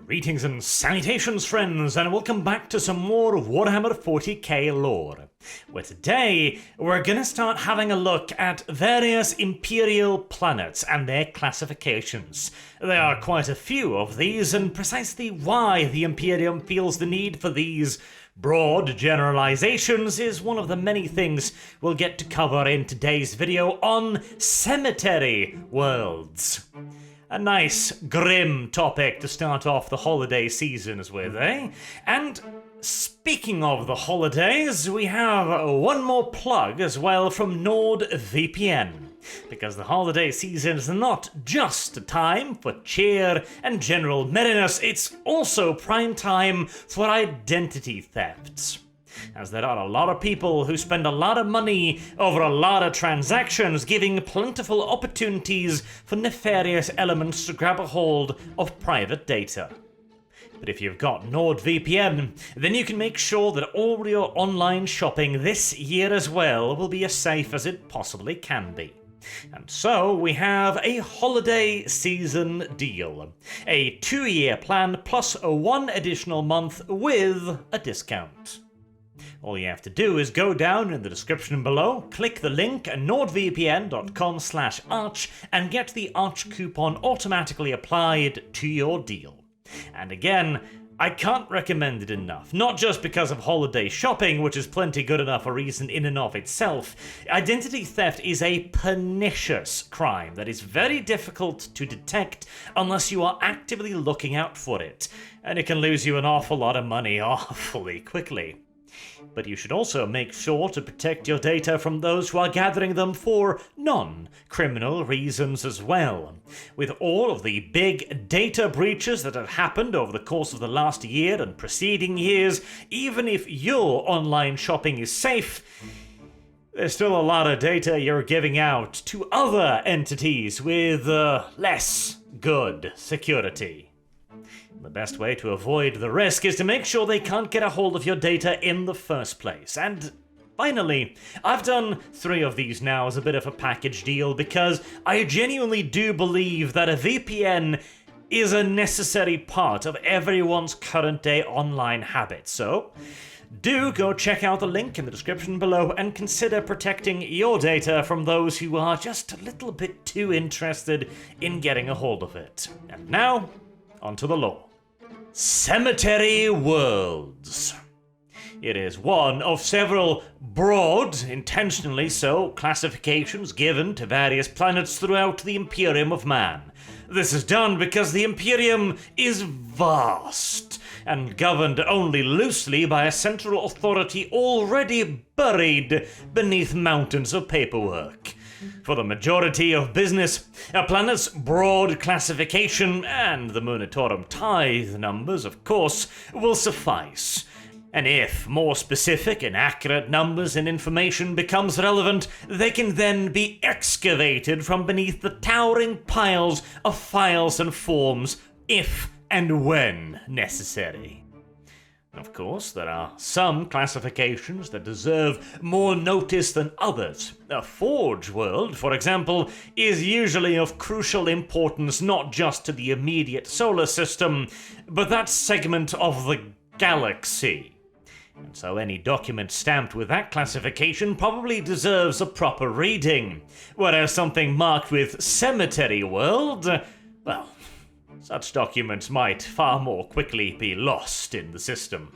Greetings and salutations, friends, and welcome back to some more Warhammer 40k lore, where today we're gonna start having a look at various Imperial planets and their classifications. There are quite a few of these, and precisely why the Imperium feels the need for these broad generalizations is one of the many things we'll get to cover in today's video on Cemetary worlds. A nice, grim topic to start off the holiday seasons with, eh? And speaking of the holidays, we have one more plug as well from NordVPN. Because the holiday season is not just a time for cheer and general merriness, it's also prime time for identity thefts. As there are a lot of people who spend a lot of money over a lot of transactions, giving plentiful opportunities for nefarious elements to grab a hold of private data. But if you've got NordVPN, then you can make sure that all your online shopping this year as well will be as safe as it possibly can be. And so we have a holiday season deal. A 2-year plan plus a 1 additional month with a discount. All you have to do is go down in the description below, click the link nordvpn.com/arch and get the arch coupon automatically applied to your deal. And again, I can't recommend it enough, not just because of holiday shopping, which is plenty good enough a reason in and of itself. Identity theft is a pernicious crime that is very difficult to detect unless you are actively looking out for it, and it can lose you an awful lot of money awfully quickly. But you should also make sure to protect your data from those who are gathering them for non-criminal reasons as well. With all of the big data breaches that have happened over the course of the last year and preceding years, even if your online shopping is safe, there's still a lot of data you're giving out to other entities with less good security. The best way to avoid the risk is to make sure they can't get a hold of your data in the first place. And finally, I've done 3 of these now as a bit of a package deal because I genuinely do believe that a VPN is a necessary part of everyone's current day online habits. So do go check out the link in the description below and consider protecting your data from those who are just a little bit too interested in getting a hold of it. And now, onto the lore. Cemetary worlds. It is one of several broad, intentionally so, classifications given to various planets throughout the Imperium of Man. This is done because the Imperium is vast and governed only loosely by a central authority already buried beneath mountains of paperwork. For the majority of business, a planet's broad classification, and the Munitorum tithe numbers, of course, will suffice. And if more specific and accurate numbers and information becomes relevant, they can then be excavated from beneath the towering piles of files and forms, if and when necessary. Of course, there are some classifications that deserve more notice than others. A Forge world, for example, is usually of crucial importance not just to the immediate solar system, but that segment of the galaxy. And so any document stamped with that classification probably deserves a proper reading, whereas something marked with Cemetary world, well, such documents might far more quickly be lost in the system.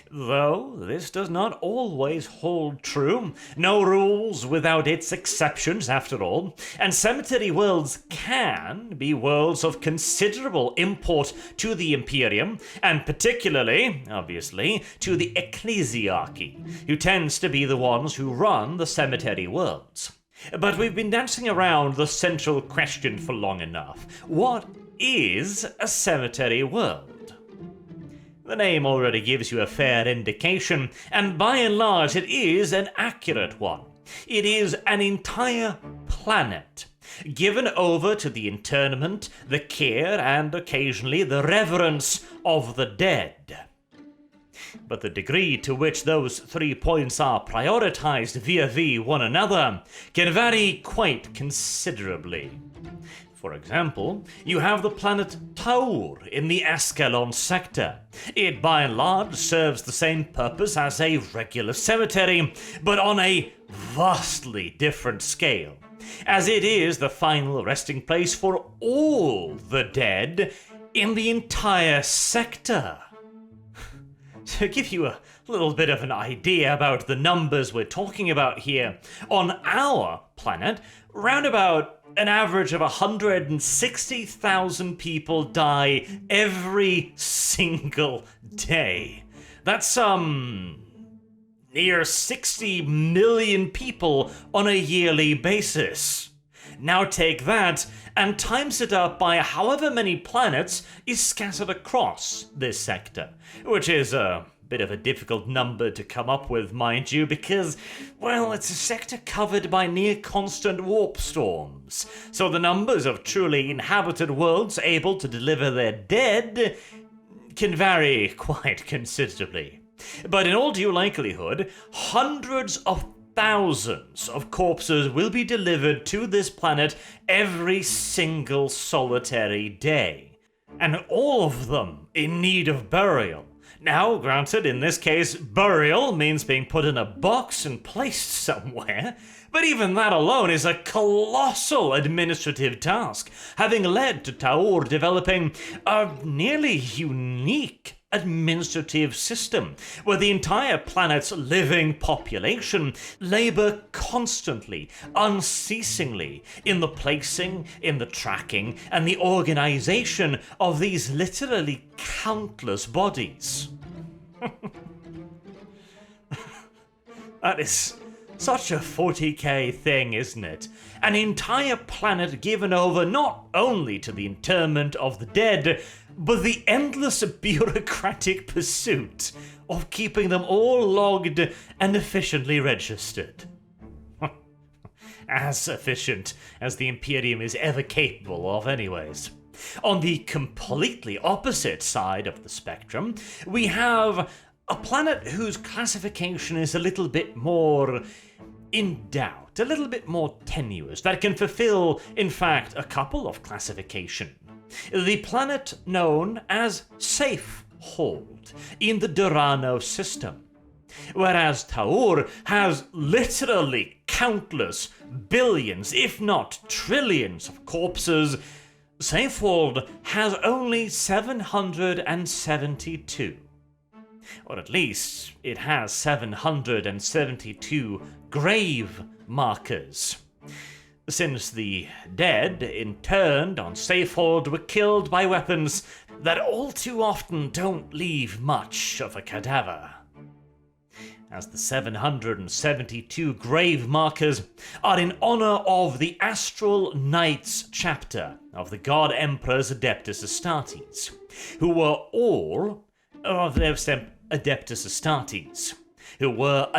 Though this does not always hold true, no rules without its exceptions after all, and Cemetary worlds can be worlds of considerable import to the Imperium, and particularly, obviously, to the Ecclesiarchy, who tends to be the ones who run the Cemetary worlds. But we've been dancing around the central question for long enough. What is a cemetary world? The name already gives you a fair indication, and by and large it is an accurate one. It is an entire planet, given over to the interment, the care, and occasionally the reverence of the dead. But the degree to which those 3 points are prioritized vis-a-vis one another can vary quite considerably. For example, you have the planet Taur in the Ascalon sector. It by and large serves the same purpose as a regular cemetery, but on a vastly different scale, as it is the final resting place for all the dead in the entire sector. To give you a little bit of an idea about the numbers we're talking about here, on our planet, round about an average of 160,000 people die every single day. That's near 60 million people on a yearly basis. Now take that and times it up by however many planets is scattered across this sector, which is a bit of a difficult number to come up with, mind you, because, well, it's a sector covered by near-constant warp storms, so the numbers of truly inhabited worlds able to deliver their dead can vary quite considerably. But in all due likelihood, hundreds of thousands of corpses will be delivered to this planet every single solitary day, and all of them in need of burial. Now, granted, in this case, burial means being put in a box and placed somewhere, but even that alone is a colossal administrative task, having led to Taur developing a nearly unique administrative system where the entire planet's living population labor constantly, unceasingly in the placing, in the tracking, and the organization of these literally countless bodies. That is such a 40k thing, isn't it? An entire planet given over not only to the interment of the dead, but the endless bureaucratic pursuit of keeping them all logged and efficiently registered. As efficient as the Imperium is ever capable of, anyways. On the completely opposite side of the spectrum, we have a planet whose classification is a little bit more in doubt, a little bit more tenuous, that can fulfill, in fact, a couple of classifications. The planet known as Safehold in the Durano system, whereas Taur has literally countless billions, if not trillions of corpses. Safehold has only 772. Or at least it has 772 grave markers. Since the dead interned on Safehold were killed by weapons that all too often don't leave much of a cadaver. As the 772 grave markers are in honor of the Astral Knights chapter of the God Emperor's Adeptus Astartes, who were all of their Adeptus Astartes, who were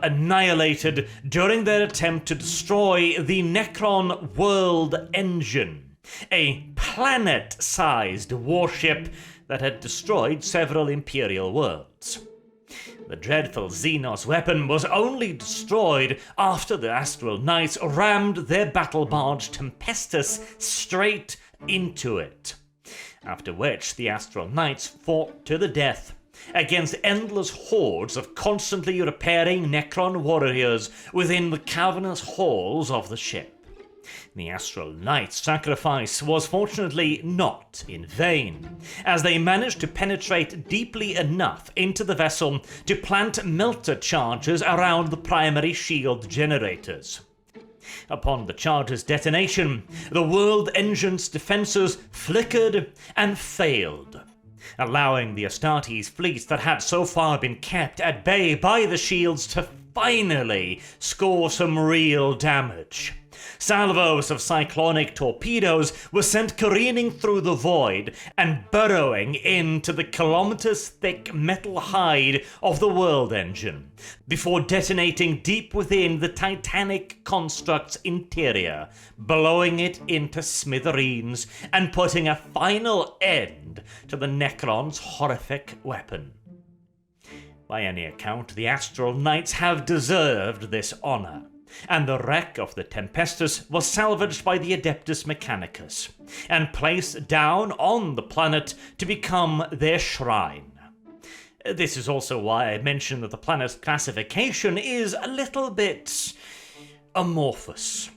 annihilated during their attempt to destroy the Necron World Engine, a planet-sized warship that had destroyed several Imperial worlds. The dreadful Xenos weapon was only destroyed after the Astral Knights rammed their battle barge Tempestus straight into it, after which the Astral Knights fought to the death against endless hordes of constantly repairing Necron warriors within the cavernous halls of the ship. The Astral Knights' sacrifice was fortunately not in vain, as they managed to penetrate deeply enough into the vessel to plant melter charges around the primary shield generators. Upon the charge's detonation, the world engine's defenses flickered and failed, allowing the Astartes fleets that had so far been kept at bay by the shields to finally score some real damage. Salvos of cyclonic torpedoes were sent careening through the void and burrowing into the kilometers-thick metal hide of the world engine, before detonating deep within the titanic construct's interior, blowing it into smithereens and putting a final end to the Necron's horrific weapon. By any account, the Astral Knights have deserved this honor, and the wreck of the Tempestus was salvaged by the Adeptus Mechanicus, and placed down on the planet to become their shrine. This is also why I mentioned that the planet's classification is a little bit amorphous.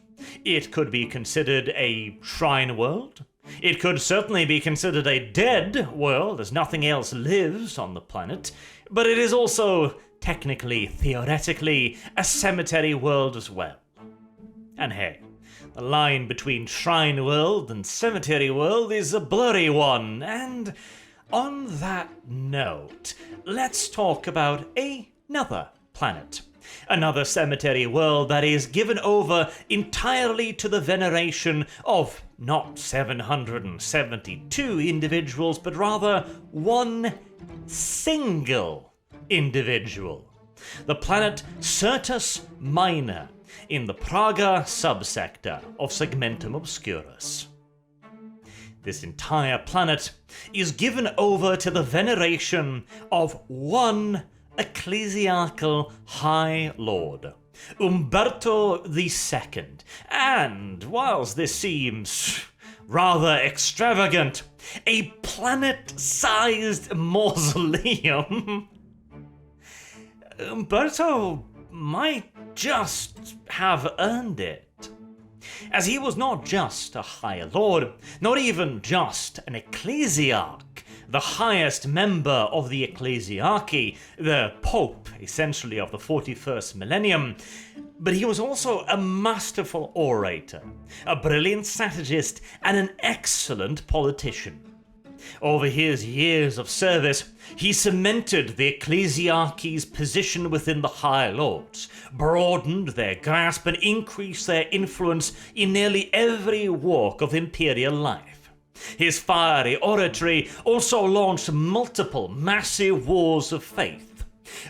It could be considered a shrine world. It could certainly be considered a dead world, as nothing else lives on the planet, but it is also technically, theoretically, a cemetery world as well. And hey, the line between shrine world and cemetery world is a blurry one, and on that note, let's talk about another planet. Another cemetery world that is given over entirely to the veneration of not 772 individuals, but rather one single individual. The planet Certus Minor in the Praga subsector of Segmentum Obscurus. This entire planet is given over to the veneration of one ecclesiastical High Lord, Umbrato II, and whilst this seems rather extravagant, a planet-sized mausoleum, Umbrato might just have earned it. As he was not just a High Lord, not even just an ecclesiarch, the highest member of the ecclesiarchy, the Pope, essentially, of the 41st millennium, but he was also a masterful orator, a brilliant strategist, and an excellent politician. Over his years of service, he cemented the ecclesiarchy's position within the High Lords, broadened their grasp, and increased their influence in nearly every walk of imperial life. His fiery oratory also launched multiple massive wars of faith,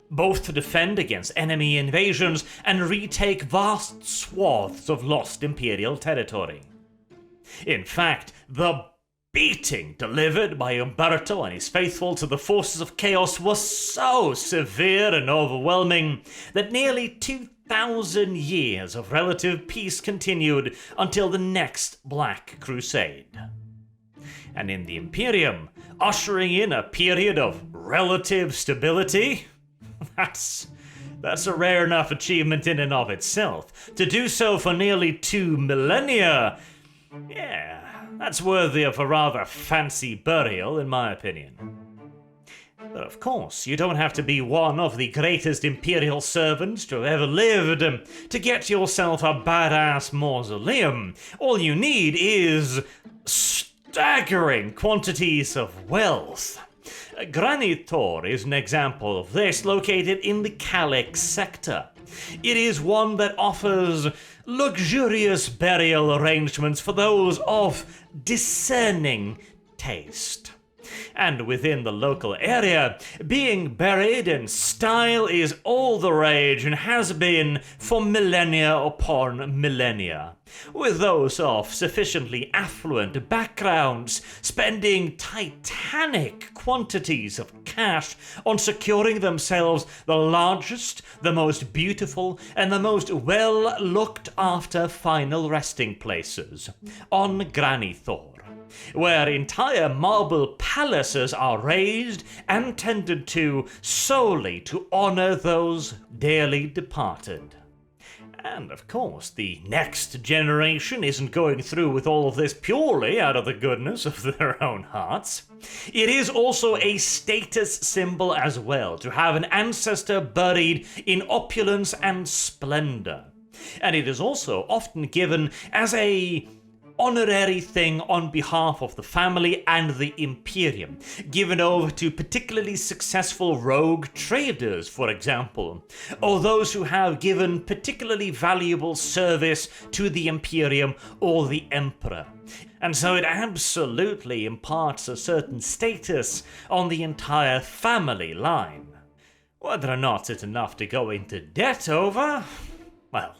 both to defend against enemy invasions and retake vast swaths of lost imperial territory. In fact, the beating delivered by Umbrato and his faithful to the forces of chaos was so severe and overwhelming that nearly 2,000 years of relative peace continued until the next Black Crusade. And in the Imperium, ushering in a period of relative stability, that's a rare enough achievement in and of itself. To do so for nearly 2 millennia, yeah, that's worthy of a rather fancy burial, in my opinion. But of course, you don't have to be one of the greatest imperial servants to have ever lived to get yourself a badass mausoleum. All you need is staggering quantities of wealth. Granitor is an example of this, located in the Calix sector. It is one that offers luxurious burial arrangements for those of discerning taste. And within the local area, being buried in style is all the rage and has been for millennia upon millennia, with those of sufficiently affluent backgrounds spending titanic quantities of cash on securing themselves the largest, the most beautiful, and the most well-looked after final resting places on Granitor, where entire marble palaces are raised and tended to solely to honor those dearly departed. And of course, the next generation isn't going through with all of this purely out of the goodness of their own hearts. It is also a status symbol as well to have an ancestor buried in opulence and splendor. And it is also often given as a honorary thing on behalf of the family and the Imperium, given over to particularly successful rogue traders, for example, or those who have given particularly valuable service to the Imperium or the Emperor. And so it absolutely imparts a certain status on the entire family line. Whether or not it's enough to go into debt over, well,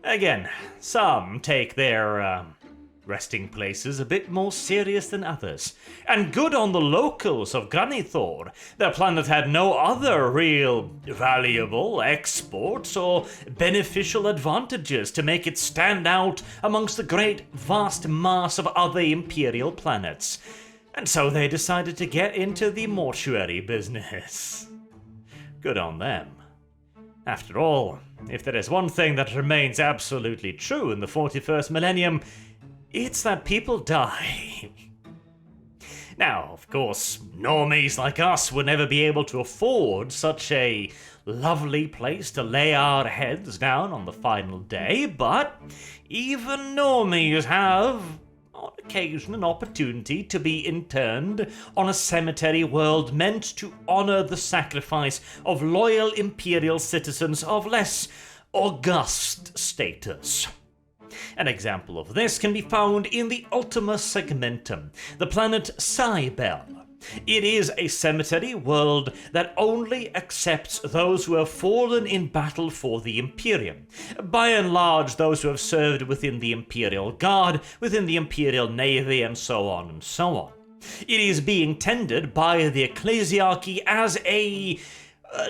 again, some take their resting places a bit more serious than others. And good on the locals of Granitor. Their planet had no other real valuable exports or beneficial advantages to make it stand out amongst the great vast mass of other Imperial planets. And so they decided to get into the mortuary business. Good on them. After all, if there is one thing that remains absolutely true in the 41st millennium, it's that people die. Now, of course, normies like us would never be able to afford such a lovely place to lay our heads down on the final day, but even normies have, on occasion, an opportunity to be interned on a cemetery world meant to honor the sacrifice of loyal Imperial citizens of less august status. An example of this can be found in the Ultima Segmentum, the planet Cybele. It is a cemetery world that only accepts those who have fallen in battle for the Imperium. By and large, those who have served within the Imperial Guard, within the Imperial Navy, and so on and so on. It is being tended by the Ecclesiarchy as a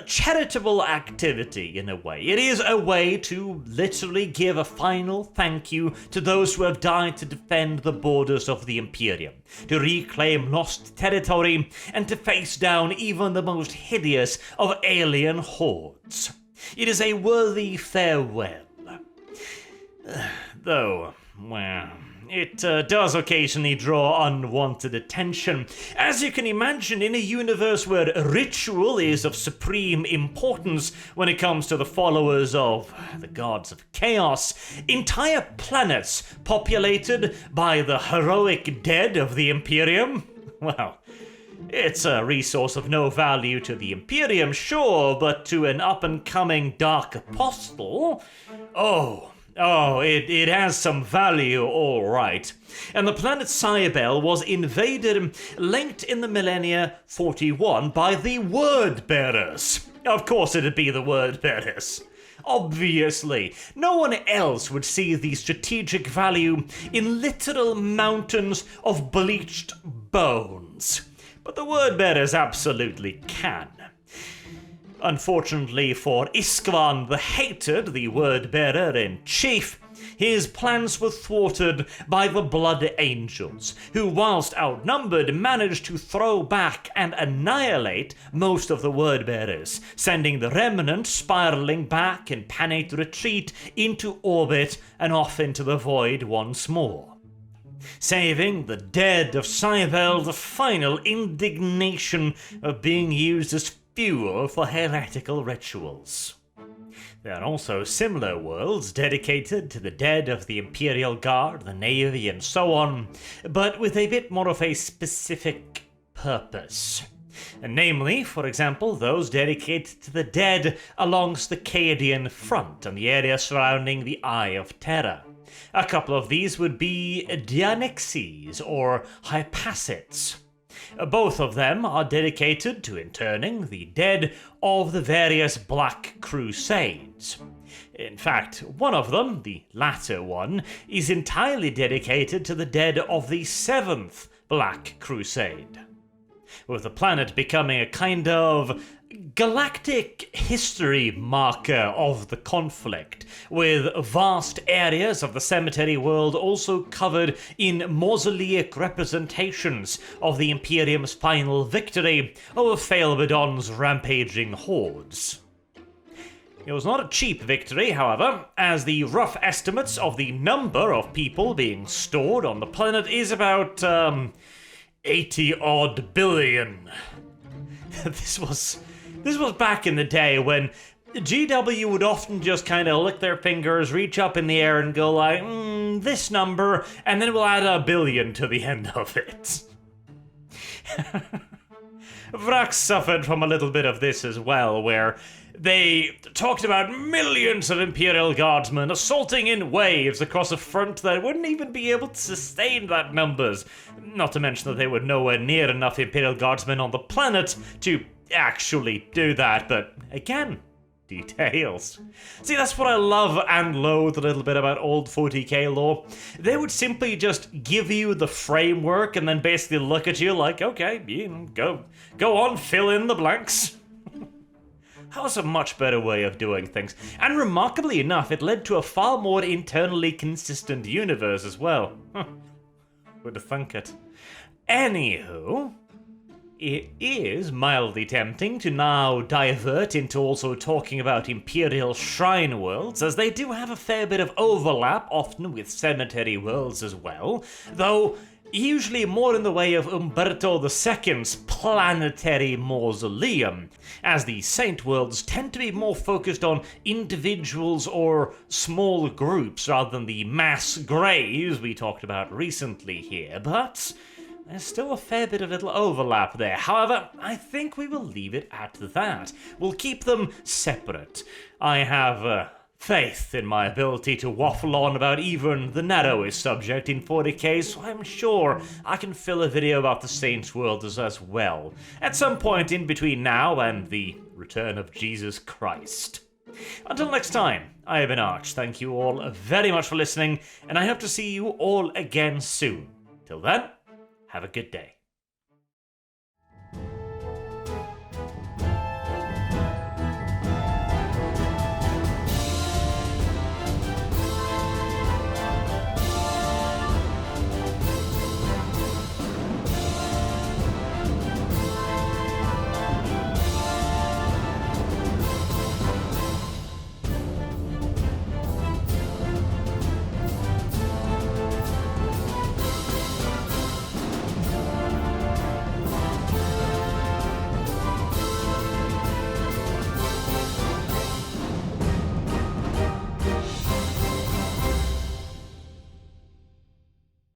charitable activity, in a way. It is a way to literally give a final thank you to those who have died to defend the borders of the Imperium, to reclaim lost territory, and to face down even the most hideous of alien hordes. It is a worthy farewell. Though, well, it does occasionally draw unwanted attention. As you can imagine, in a universe where ritual is of supreme importance when it comes to the followers of the gods of chaos, entire planets populated by the heroic dead of the Imperium, well, it's a resource of no value to the Imperium, sure, but to an up-and-coming Dark Apostle, it has some value, all right. And the planet Cybele was invaded late in the millennia 41 by the Word Bearers. Of course it'd be the Word Bearers. Obviously, no one else would see the strategic value in literal mountains of bleached bones. But the Word Bearers absolutely can. Unfortunately for Iskvan the Hated, the Word-Bearer-in-Chief, his plans were thwarted by the Blood Angels, who, whilst outnumbered, managed to throw back and annihilate most of the Word-Bearers, sending the remnant spiraling back in panicked retreat into orbit and off into the void once more, saving the dead of Cybele the final indignation of being used as fuel for heretical rituals. There are also similar worlds dedicated to the dead of the Imperial Guard, the Navy, and so on, but with a bit more of a specific purpose. Namely, for example, those dedicated to the dead alongst the Cadian front and the area surrounding the Eye of Terror. A couple of these would be Dianexes or Hypacids. Both of them are dedicated to interning the dead of the various Black Crusades. In fact, one of them, the latter one, is entirely dedicated to the dead of the 7th Black Crusade, with the planet becoming a kind of galactic history marker of the conflict, with vast areas of the cemetery world also covered in mausolaic representations of the Imperium's final victory over Phaelbedon's rampaging hordes. It was not a cheap victory, however, as the rough estimates of the number of people being stored on the planet is about 80-odd billion. This was back in the day when GW would often just kind of lick their fingers, reach up in the air and go like, this number, and then we'll add a billion to the end of it. Vrax suffered from a little bit of this as well, where they talked about millions of Imperial Guardsmen assaulting in waves across a front that wouldn't even be able to sustain that numbers. Not to mention that they were nowhere near enough Imperial Guardsmen on the planet to actually do that, but again, details. See, that's what I love and loathe a little bit about old 40k lore. They would simply just give you the framework and then basically look at you like, okay, go on, fill in the blanks. That was a much better way of doing things. And remarkably enough, it led to a far more internally consistent universe as well. Would have thunk it. Anywho, it is mildly tempting to now divert into also talking about Imperial Shrine worlds, as they do have a fair bit of overlap, often with Cemetary worlds as well, though usually more in the way of Umbrato II's planetary mausoleum, as the Saint worlds tend to be more focused on individuals or small groups rather than the mass graves we talked about recently here, but there's still a fair bit of little overlap there. However, I think we will leave it at that. We'll keep them separate. I have faith in my ability to waffle on about even the narrowest subject in 40k, so I'm sure I can fill a video about the Saints world as well, at some point in between now and the return of Jesus Christ. Until next time, I have been Arch. Thank you all very much for listening, and I hope to see you all again soon. Till then, have a good day.